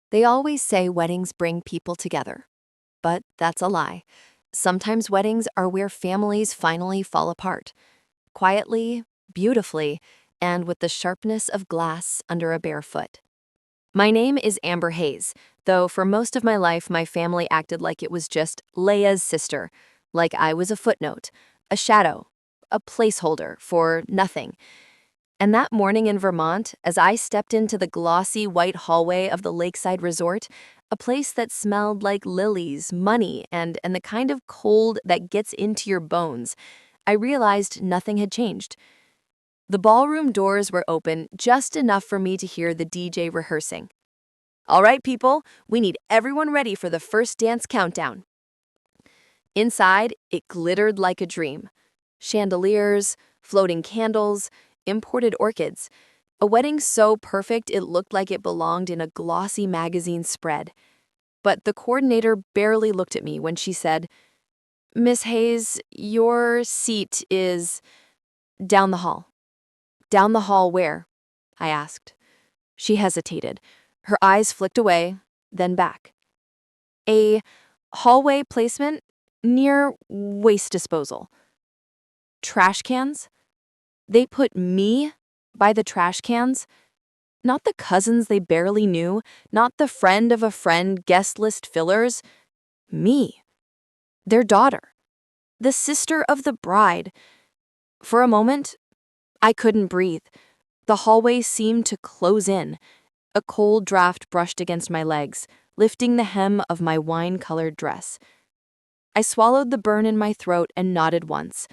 They always say weddings bring people together, but that's a lie. Sometimes weddings are where families finally fall apart, quietly, beautifully, and with the sharpness of glass under a bare foot. My name is Amber Hayes, though for most of my life my family acted like it was just Leia's sister, like I was a footnote, a shadow, a placeholder for nothing. And that morning in Vermont, as I stepped into the glossy white hallway of the lakeside resort, a place that smelled like lilies, money, and the kind of cold that gets into your bones, I realized nothing had changed. The ballroom doors were open just enough for me to hear the DJ rehearsing. All right, people, we need everyone ready for the first dance countdown. Inside, it glittered like a dream. Chandeliers, floating candles, imported orchids. A wedding so perfect it looked like it belonged in a glossy magazine spread. But the coordinator barely looked at me when she said, "Miss Hayes, your seat is down the hall." "Down the hall where?" I asked. She hesitated. Her eyes flicked away, then back. "A hallway placement near waste disposal." Trash cans? They put me by the trash cans? Not the cousins they barely knew, not the friend of a friend guest list fillers. Me. Their daughter. The sister of the bride. For a moment, I couldn't breathe. The hallway seemed to close in. A cold draft brushed against my legs, lifting the hem of my wine-colored dress. I swallowed the burn in my throat and nodded once,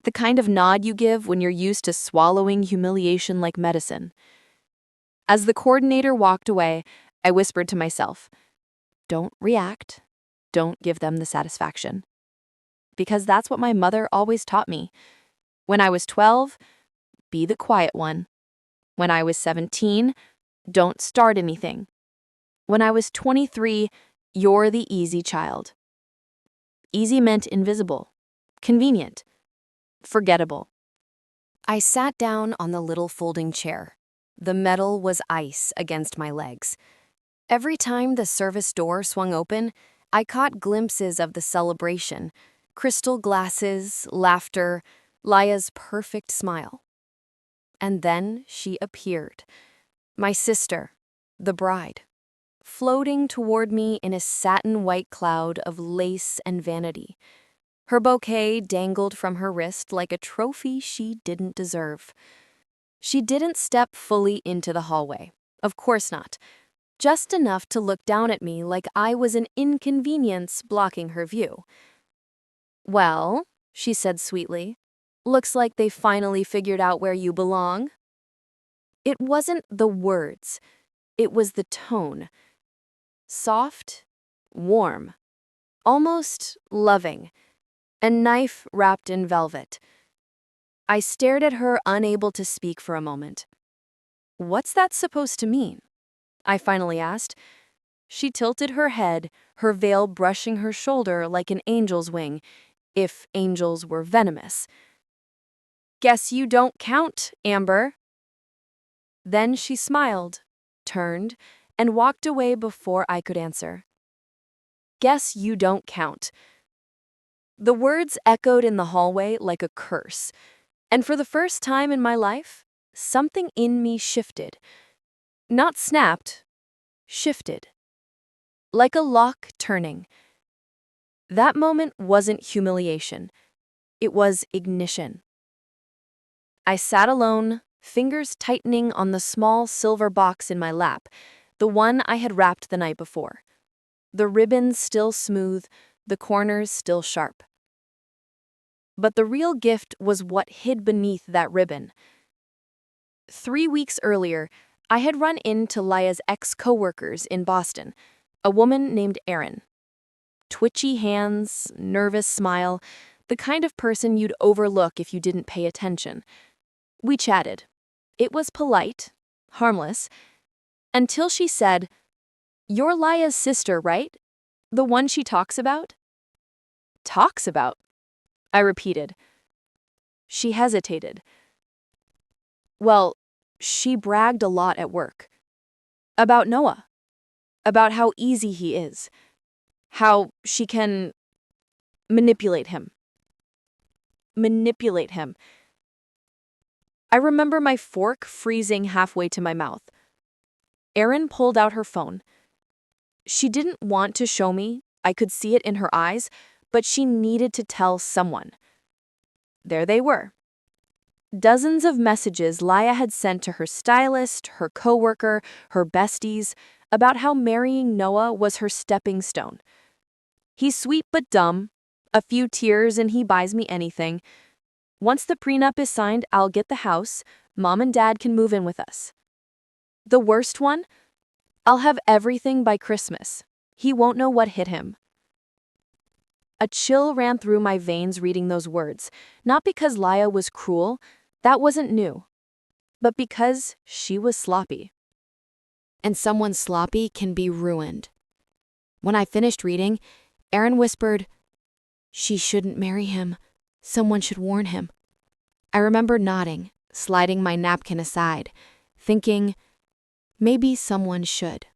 the kind of nod you give when you're used to swallowing humiliation like medicine. As the coordinator walked away, I whispered to myself, "Don't react. Don't give them the satisfaction." Because that's what my mother always taught me. When I was 12, be the quiet one. When I was 17, don't start anything. When I was 23, you're the easy child. Easy meant invisible, convenient, forgettable. I sat down on the little folding chair. The metal was ice against my legs. Every time the service door swung open, I caught glimpses of the celebration, crystal glasses, laughter, Laya's perfect smile. And then she appeared, my sister, the bride, floating toward me in a satin white cloud of lace and vanity. Her bouquet dangled from her wrist like a trophy she didn't deserve. She didn't step fully into the hallway. Of course not. Just enough to look down at me like I was an inconvenience blocking her view. "Well," she said sweetly, "looks like they finally figured out where you belong." It wasn't the words. It was the tone. Soft, warm, almost loving. A knife wrapped in velvet. I stared at her, unable to speak for a moment. "What's that supposed to mean?" I finally asked. She tilted her head, her veil brushing her shoulder like an angel's wing, if angels were venomous. "Guess you don't count, Amber." Then she smiled, turned, and walked away before I could answer. "Guess you don't count." The words echoed in the hallway like a curse, and for the first time in my life, something in me shifted. Not snapped, shifted. Like a lock turning. That moment wasn't humiliation. It was ignition. I sat alone, fingers tightening on the small silver box in my lap, the one I had wrapped the night before. The ribbons still smooth, the corners still sharp. But the real gift was what hid beneath that ribbon. 3 weeks earlier, I had run into Laya's ex-coworkers in Boston, a woman named Erin. Twitchy hands, nervous smile, the kind of person you'd overlook if you didn't pay attention. We chatted. It was polite, harmless, until she said, "You're Laya's sister, right? The one she talks about?" "Talks about?" I repeated. She hesitated. "Well, she bragged a lot at work. About Noah. about how easy he is, how she can manipulate him. Manipulate him. I remember my fork freezing halfway to my mouth. Erin pulled out her phone. She didn't want to show me, I could see it in her eyes, but she needed to tell someone. There they were. Dozens of messages Laya had sent to her stylist, her coworker, her besties, about how marrying Noah was her stepping stone. He's sweet but dumb, a few tears and he buys me anything. Once the prenup is signed, I'll get the house, Mom and Dad can move in with us. The worst one? I'll have everything by Christmas. He won't know what hit him. A chill ran through my veins reading those words, not because Laya was cruel, that wasn't new, but because she was sloppy. And someone sloppy can be ruined. When I finished reading, Erin whispered, "She shouldn't marry him. Someone should warn him." I remember nodding, sliding my napkin aside, thinking, maybe someone should.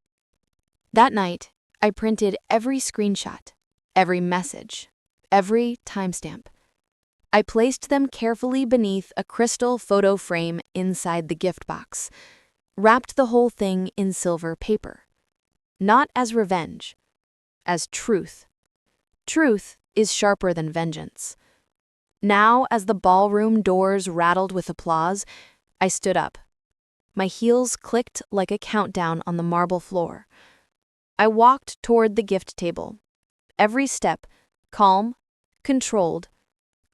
That night, I printed every screenshot, every message, every timestamp. I placed them carefully beneath a crystal photo frame inside the gift box, wrapped the whole thing in silver paper. Not as revenge, as truth. Truth is sharper than vengeance. Now, as the ballroom doors rattled with applause, I stood up. My heels clicked like a countdown on the marble floor. I walked toward the gift table. Every step, calm, controlled,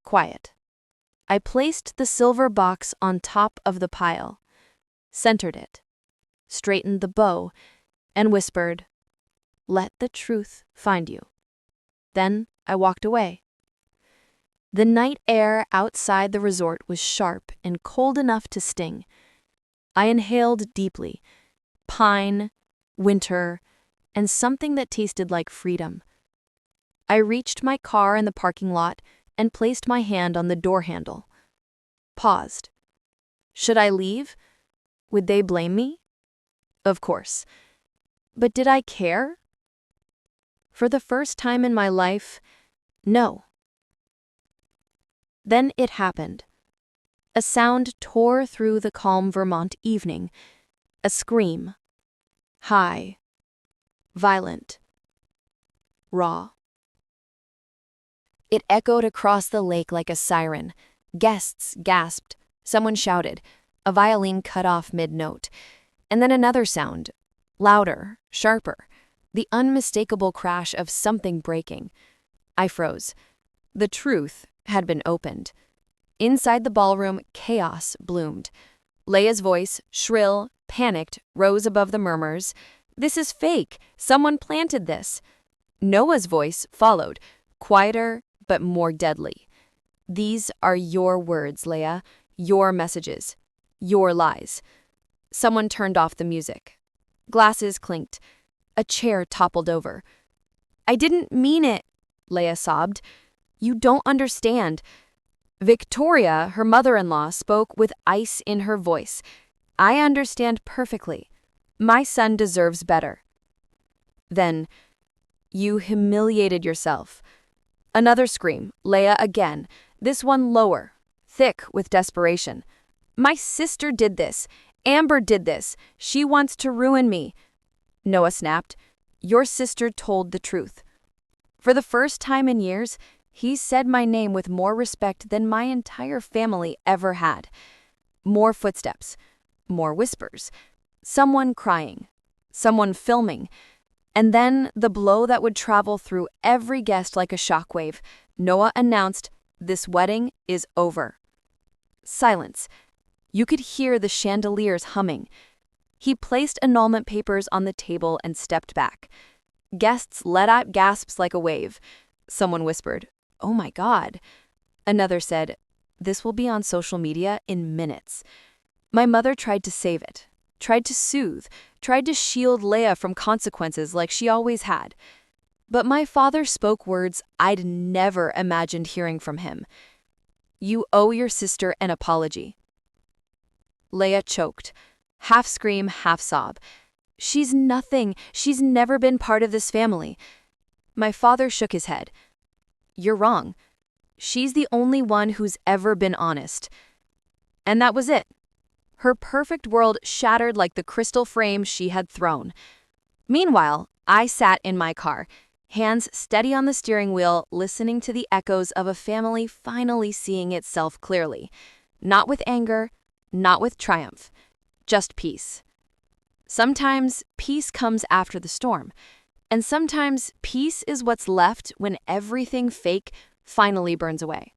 quiet. I placed the silver box on top of the pile, centered it, straightened the bow, and whispered, "Let the truth find you." Then I walked away. The night air outside the resort was sharp and cold enough to sting. I inhaled deeply, pine, winter, and something that tasted like freedom. I reached my car in the parking lot and placed my hand on the door handle. Paused. Should I leave? Would they blame me? Of course. But did I care? For the first time in my life, no. Then it happened. A sound tore through the calm Vermont evening. A scream. High. Violent. Raw. It echoed across the lake like a siren. Guests gasped. Someone shouted. A violin cut off mid-note. And then another sound. Louder, sharper. The unmistakable crash of something breaking. I froze. The truth had been opened. Inside the ballroom, chaos bloomed. Leia's voice, shrill, panicked, rose above the murmurs. "This is fake. Someone planted this." Noah's voice followed, quieter but more deadly. "These are your words, Leia. Your messages. Your lies." Someone turned off the music. Glasses clinked. A chair toppled over. "I didn't mean it," Leia sobbed. "You don't understand." Victoria, her mother-in-law, spoke with ice in her voice. "I understand perfectly. My son deserves better." Then, "You humiliated yourself." Another scream, Leia again, this one lower, thick with desperation. "My sister did this. Amber did this. She wants to ruin me." Noah snapped. "Your sister told the truth." For the first time in years, he said my name with more respect than my entire family ever had. More footsteps, more whispers, someone crying, someone filming, and then the blow that would travel through every guest like a shockwave. Noah announced, "This wedding is over." Silence. You could hear the chandeliers humming. He placed annulment papers on the table and stepped back. Guests let out gasps like a wave. Someone whispered, "Oh my God." Another said, "This will be on social media in minutes." My mother tried to save it, tried to soothe, tried to shield Leia from consequences like she always had. But my father spoke words I'd never imagined hearing from him. "You owe your sister an apology." Leia choked, half scream, half sob. She's nothing. She's never been part of this family. My father shook his head. You're wrong. She's the only one who's ever been honest. And that was it. Her perfect world shattered like the crystal frame she had thrown. Meanwhile, I sat in my car, hands steady on the steering wheel, listening to the echoes of a family finally seeing itself clearly. Not with anger, not with triumph, just peace. Sometimes peace comes after the storm, and sometimes peace is what's left when everything fake finally burns away.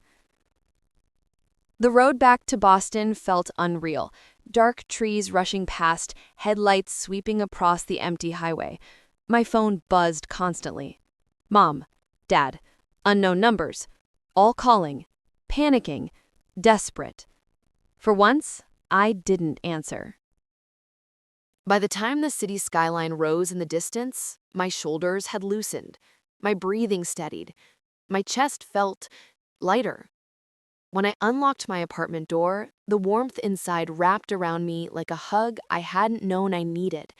The road back to Boston felt unreal. Dark trees rushing past, headlights sweeping across the empty highway. My phone buzzed constantly. Mom, Dad, unknown numbers, all calling, panicking, desperate. For once, I didn't answer. By the time the city skyline rose in the distance, my shoulders had loosened, my breathing steadied, my chest felt lighter. When I unlocked my apartment door, the warmth inside wrapped around me like a hug I hadn't known I needed.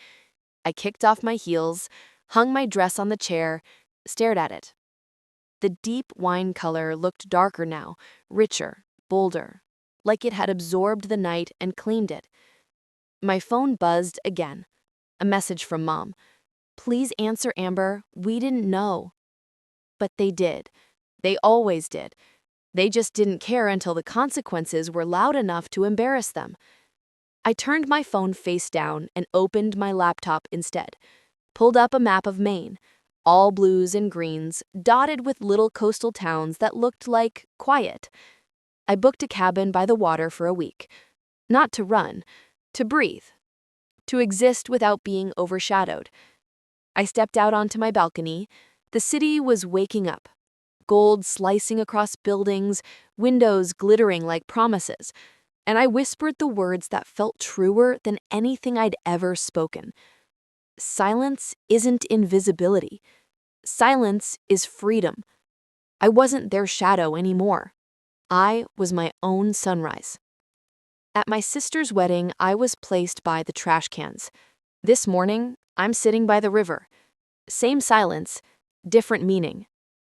I kicked off my heels, hung my dress on the chair, stared at it. The deep wine color looked darker now, richer, bolder, like it had absorbed the night and claimed it. My phone buzzed again. A message from Mom. Please answer, Amber. We didn't know. But they did. They always did. They just didn't care until the consequences were loud enough to embarrass them. I turned my phone face down and opened my laptop instead. Pulled up a map of Maine, all blues and greens, dotted with little coastal towns that looked like quiet. I booked a cabin by the water for a week. Not to run, to breathe, to exist without being overshadowed. I stepped out onto my balcony. The city was waking up. Gold slicing across buildings, windows glittering like promises, and I whispered the words that felt truer than anything I'd ever spoken. Silence isn't invisibility. Silence is freedom. I wasn't their shadow anymore. I was my own sunrise. At my sister's wedding, I was placed by the trash cans. This morning, I'm sitting by the river. Same silence, different meaning.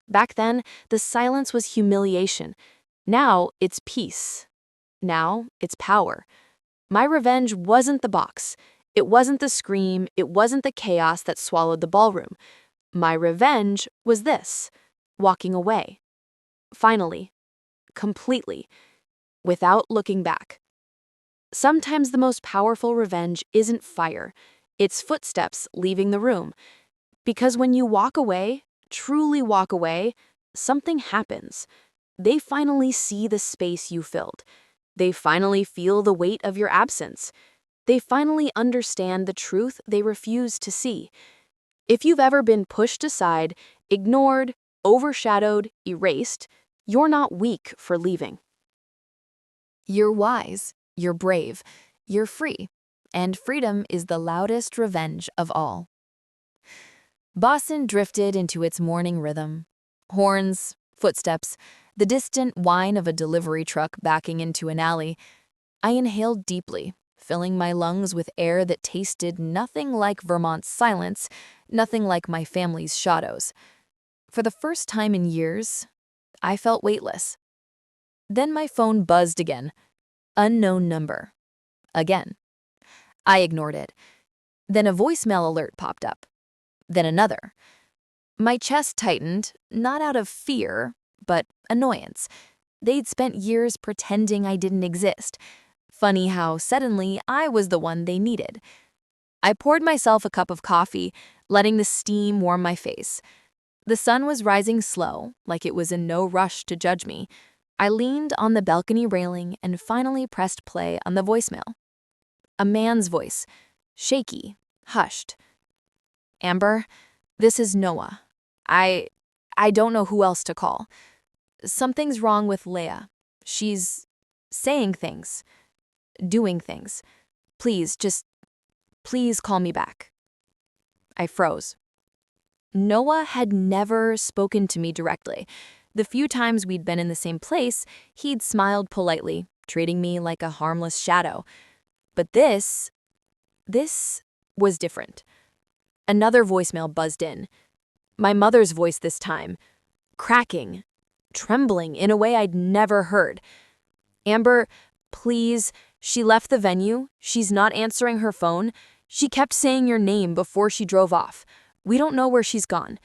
Back then, the silence was humiliation. Now, it's peace. Now, it's power. My revenge wasn't the box. It wasn't the scream. It wasn't the chaos that swallowed the ballroom. My revenge was this: walking away. Finally. Completely. Without looking back. Sometimes the most powerful revenge isn't fire. It's footsteps leaving the room. Because when you walk away, truly walk away, something happens. They finally see the space you filled. They finally feel the weight of your absence. They finally understand the truth they refuse to see. If you've ever been pushed aside, ignored, overshadowed, erased, you're not weak for leaving. You're wise, you're brave, you're free, and freedom is the loudest revenge of all. Boston drifted into its morning rhythm. Horns, footsteps, the distant whine of a delivery truck backing into an alley. I inhaled deeply, filling my lungs with air that tasted nothing like Vermont's silence, nothing like my family's shadows. For the first time in years, I felt weightless. Then my phone buzzed again. Unknown number. Again. I ignored it. Then a voicemail alert popped up. Then another. My chest tightened, not out of fear, but annoyance. They'd spent years pretending I didn't exist. Funny how suddenly I was the one they needed. I poured myself a cup of coffee, letting the steam warm my face. The sun was rising slow, like it was in no rush to judge me. I leaned on the balcony railing and finally pressed play on the voicemail. A man's voice, shaky, hushed. Amber, this is Noah. I don't know who else to call. Something's wrong with Leia. She's saying things, doing things. Please call me back. I froze. Noah had never spoken to me directly. The few times we'd been in the same place, he'd smiled politely, treating me like a harmless shadow. But this was different. Another voicemail buzzed in. My mother's voice this time, cracking, trembling in a way I'd never heard. Amber, please, she left the venue. She's not answering her phone. She kept saying your name before she drove off. We don't know where she's gone.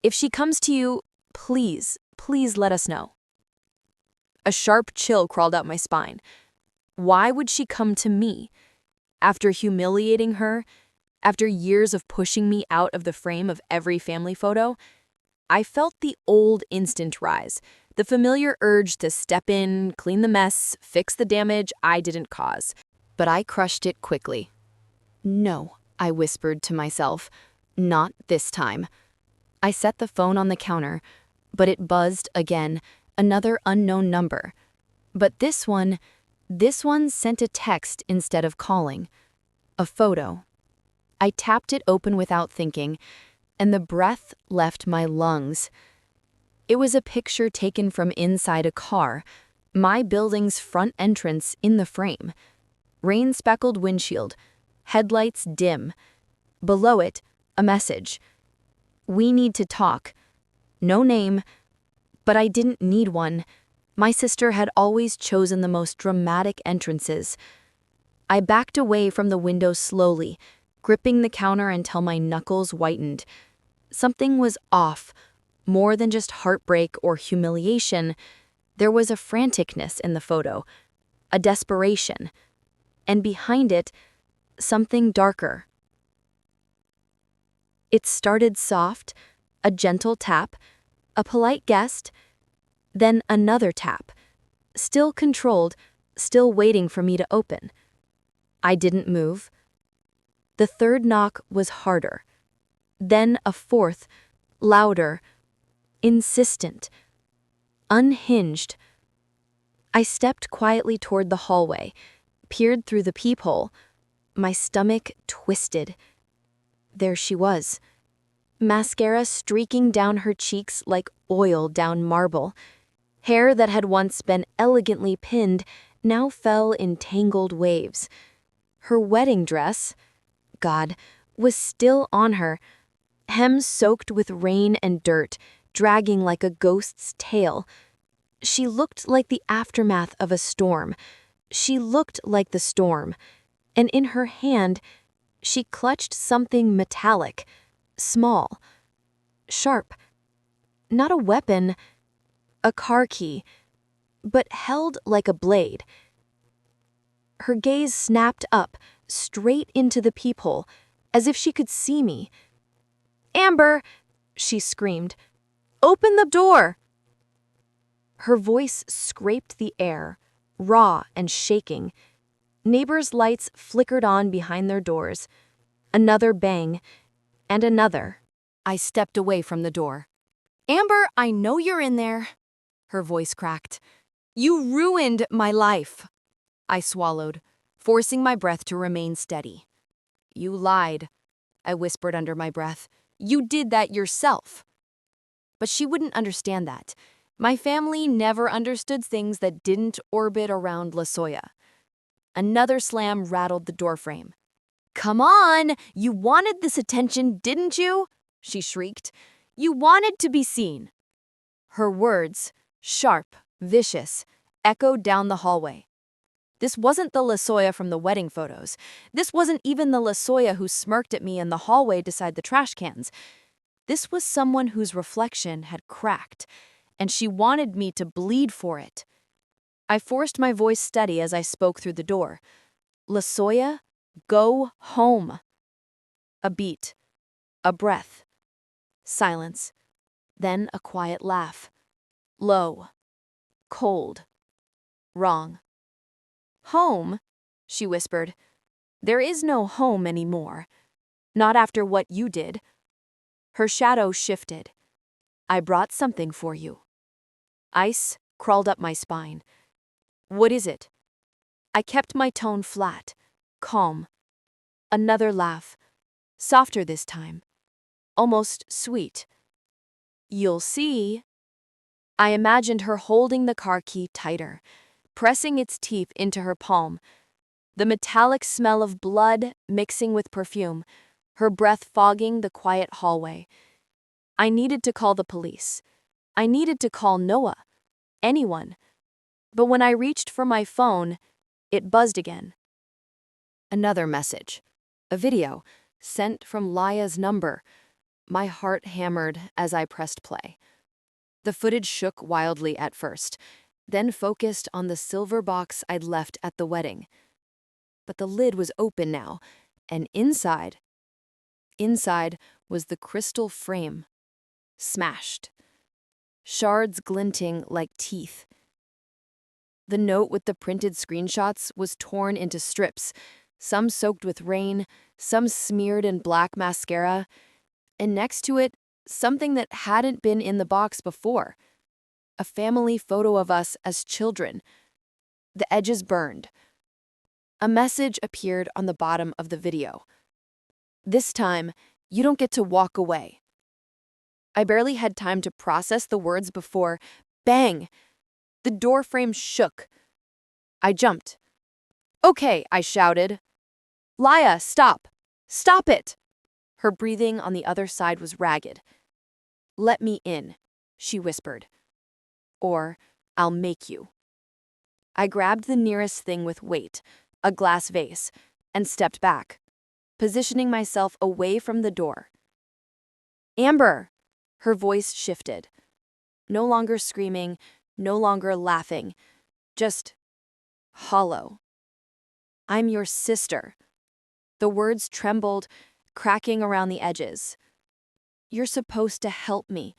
If she comes to you, please, please let us know. A sharp chill crawled up my spine. Why would she come to me? After humiliating her, after years of pushing me out of the frame of every family photo, I felt the old instinct rise, the familiar urge to step in, clean the mess, fix the damage I didn't cause. But I crushed it quickly. No, I whispered to myself, not this time. I set the phone on the counter, but it buzzed again, another unknown number. But this one sent a text instead of calling. A photo. I tapped it open without thinking, and the breath left my lungs. It was a picture taken from inside a car, my building's front entrance in the frame. Rain-speckled windshield, headlights dim. Below it, a message. We need to talk. No name, but I didn't need one. My sister had always chosen the most dramatic entrances. I backed away from the window slowly, gripping the counter until my knuckles whitened. Something was off. More than just heartbreak or humiliation, there was a franticness in the photo, a desperation. And behind it, something darker. It started soft, a gentle tap, a polite guest, then another tap, still controlled, still waiting for me to open. I didn't move. The third knock was harder. Then a fourth, louder, insistent, unhinged. I stepped quietly toward the hallway, peered through the peephole. My stomach twisted. There she was. Mascara streaking down her cheeks like oil down marble. Hair that had once been elegantly pinned now fell in tangled waves. Her wedding dress, God, was still on her, hem soaked with rain and dirt, dragging like a ghost's tail. She looked like the aftermath of a storm. She looked like the storm, and in her hand, she clutched something metallic, small, sharp. Not a weapon, a car key, but held like a blade. Her gaze snapped up, straight into the peephole, as if she could see me. "Amber!" she screamed. "Open the door!" Her voice scraped the air, raw and shaking. Neighbors' lights flickered on behind their doors. Another bang, and another. I stepped away from the door. "Amber, I know you're in there." Her voice cracked. "You ruined my life." I swallowed, forcing my breath to remain steady. "You lied," I whispered under my breath. "You did that yourself." But she wouldn't understand that. My family never understood things that didn't orbit around LaSoya. Another slam rattled the doorframe. "Come on! You wanted this attention, didn't you?" she shrieked. "You wanted to be seen." Her words, sharp, vicious, echoed down the hallway. This wasn't the LaSoya from the wedding photos. This wasn't even the LaSoya who smirked at me in the hallway beside the trash cans. This was someone whose reflection had cracked, and she wanted me to bleed for it. I forced my voice steady as I spoke through the door. "LaSoya, go home." A beat, a breath, silence, then a quiet laugh. Low, cold, wrong. "Home?" she whispered. "There is no home anymore. Not after what you did." Her shadow shifted. "I brought something for you." Ice crawled up my spine. "What is it?" I kept my tone flat, calm. Another laugh, softer this time, almost sweet. "You'll see." I imagined her holding the car key tighter, pressing its teeth into her palm. the metallic smell of blood mixing with perfume, her breath fogging the quiet hallway. I needed to call the police. I needed to call Noah. Anyone. But when I reached for my phone, it buzzed again. Another message. A video, sent from Laya's number. My heart hammered as I pressed play. The footage shook wildly at first, then focused on the silver box I'd left at the wedding. But the lid was open now, and inside was the crystal frame. Smashed. Shards glinting like teeth. The note with the printed screenshots was torn into strips, some soaked with rain, some smeared in black mascara, and next to it, something that hadn't been in the box before. A family photo of us as children. The edges burned. A message appeared on the bottom of the video. This time, you don't get to walk away. I barely had time to process the words before, bang! The door frame shook. I jumped. Okay, I shouted. Laya, stop! Stop it! Her breathing on the other side was ragged. Let me in, she whispered. Or I'll make you. I grabbed the nearest thing with weight, a glass vase, and stepped back, positioning myself away from the door. Amber! Her voice shifted. No longer screaming, no longer laughing, just hollow. I'm your sister. The words trembled, cracking around the edges. You're supposed to help me.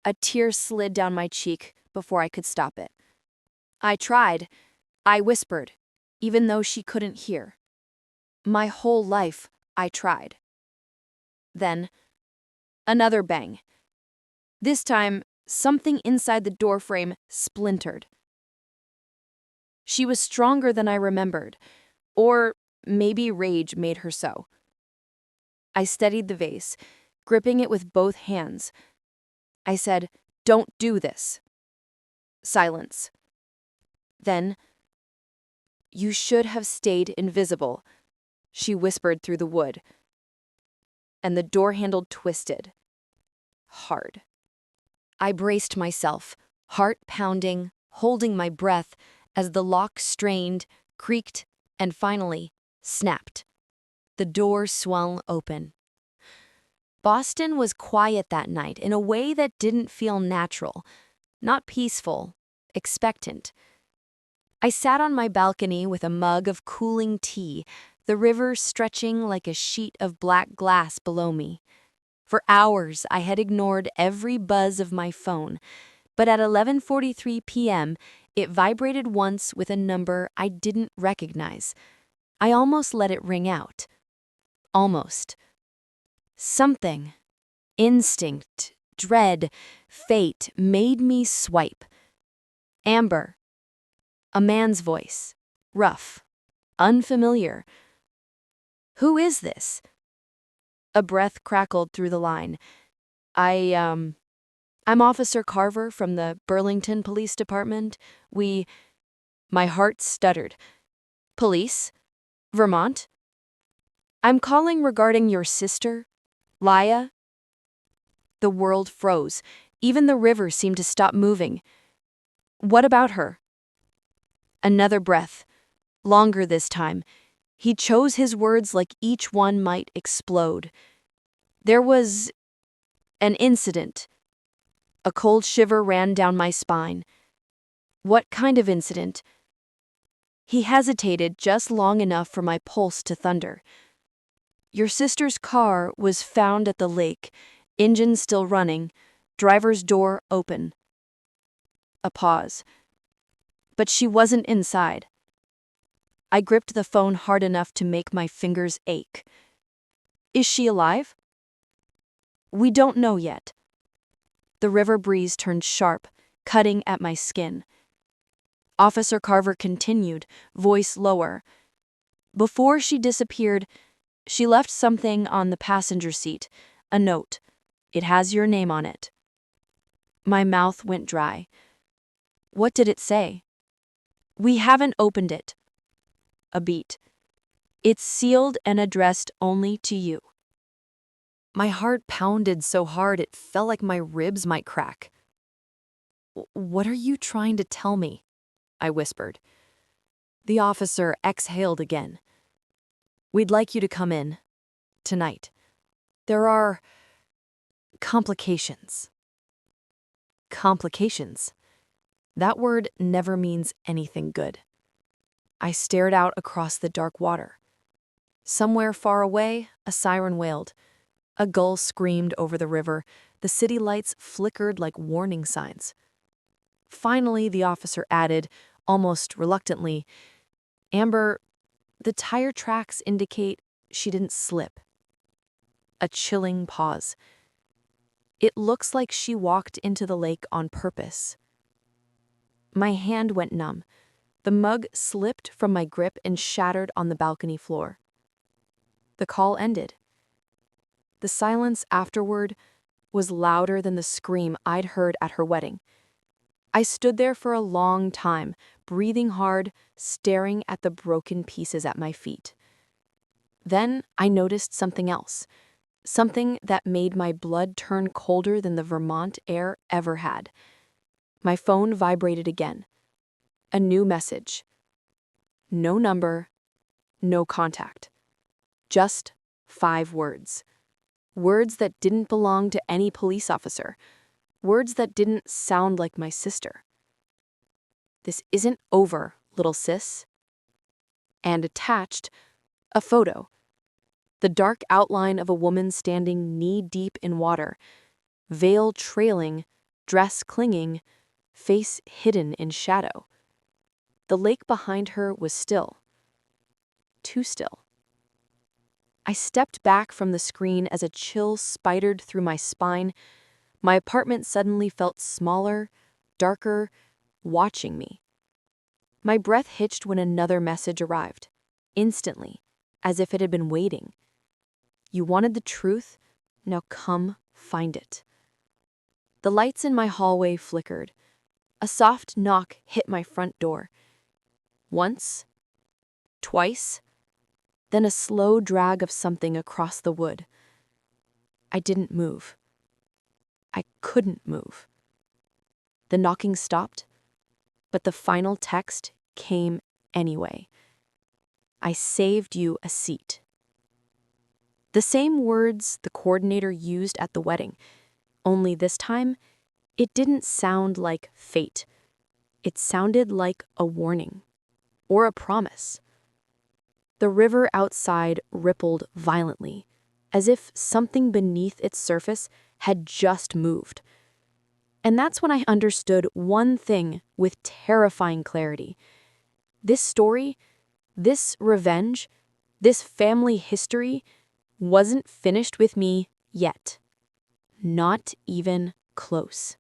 A tear slid down my cheek before I could stop it. I tried. I whispered, even though she couldn't hear. My whole life, I tried. Then, another bang. This time, something inside the doorframe splintered. She was stronger than I remembered, or maybe rage made her so. I steadied the vase, gripping it with both hands. I said, "Don't do this." Silence. Then, "You should have stayed invisible," she whispered through the wood. And the door handle twisted. Hard. I braced myself, heart pounding, holding my breath, as the lock strained, creaked, and finally snapped. The door swung open. Boston was quiet that night in a way that didn't feel natural, not peaceful, expectant. I sat on my balcony with a mug of cooling tea, the river stretching like a sheet of black glass below me. For hours, I had ignored every buzz of my phone, but at 11:43 p.m., it vibrated once with a number I didn't recognize. I almost let it ring out. Almost. Something, instinct, dread, fate made me swipe. Amber. A man's voice. Rough. Unfamiliar. Who is this? A breath crackled through the line. I'm Officer Carver from the Burlington Police Department. My heart stuttered. Police? Vermont? I'm calling regarding your sister, Laya. The world froze. Even the river seemed to stop moving. What about her? Another breath. Longer this time. He chose his words like each one might explode. There was an incident. A cold shiver ran down my spine. What kind of incident? He hesitated just long enough for my pulse to thunder. Your sister's car was found at the lake, engine still running, driver's door open. A pause. But she wasn't inside. I gripped the phone hard enough to make my fingers ache. Is she alive? We don't know yet. The river breeze turned sharp, cutting at my skin. Officer Carver continued, voice lower. Before she disappeared, she left something on the passenger seat, a note. It has your name on it. My mouth went dry. What did it say? We haven't opened it. a beat. It's sealed and addressed only to you. My heart pounded so hard it felt like my ribs might crack. What are you trying to tell me? I whispered. The officer exhaled again. We'd like you to come in. Tonight. There are complications. Complications. That word never means anything good. I stared out across the dark water. Somewhere far away, a siren wailed. A gull screamed over the river. The city lights flickered like warning signs. Finally, the officer added, almost reluctantly, Amber, the tire tracks indicate she didn't slip. A chilling pause. It looks like she walked into the lake on purpose. My hand went numb. The mug slipped from my grip and shattered on the balcony floor. The call ended. The silence afterward was louder than the scream I'd heard at her wedding. I stood there for a long time, breathing hard, staring at the broken pieces at my feet. Then I noticed something else, something that made my blood turn colder than the Vermont air ever had. My phone vibrated again. A new message. No number, no contact. Just 5 words. Words that didn't belong to any police officer. Words that didn't sound like my sister. This isn't over, little sis. And attached, a photo. The dark outline of a woman standing knee-deep in water, veil trailing, dress clinging, face hidden in shadow. The lake behind her was still. Too still. I stepped back from the screen as a chill spidered through my spine. My apartment suddenly felt smaller, darker, watching me. My breath hitched when another message arrived, instantly, as if it had been waiting. You wanted the truth? Now come find it. The lights in my hallway flickered. A soft knock hit my front door. Once, twice, then a slow drag of something across the wood. I didn't move. I couldn't move. The knocking stopped, but the final text came anyway. I saved you a seat. The same words the coordinator used at the wedding, only this time, it didn't sound like fate. It sounded like a warning, or a promise. The river outside rippled violently, as if something beneath its surface had just moved. And that's when I understood one thing with terrifying clarity. This story, this revenge, this family history wasn't finished with me yet. Not even close.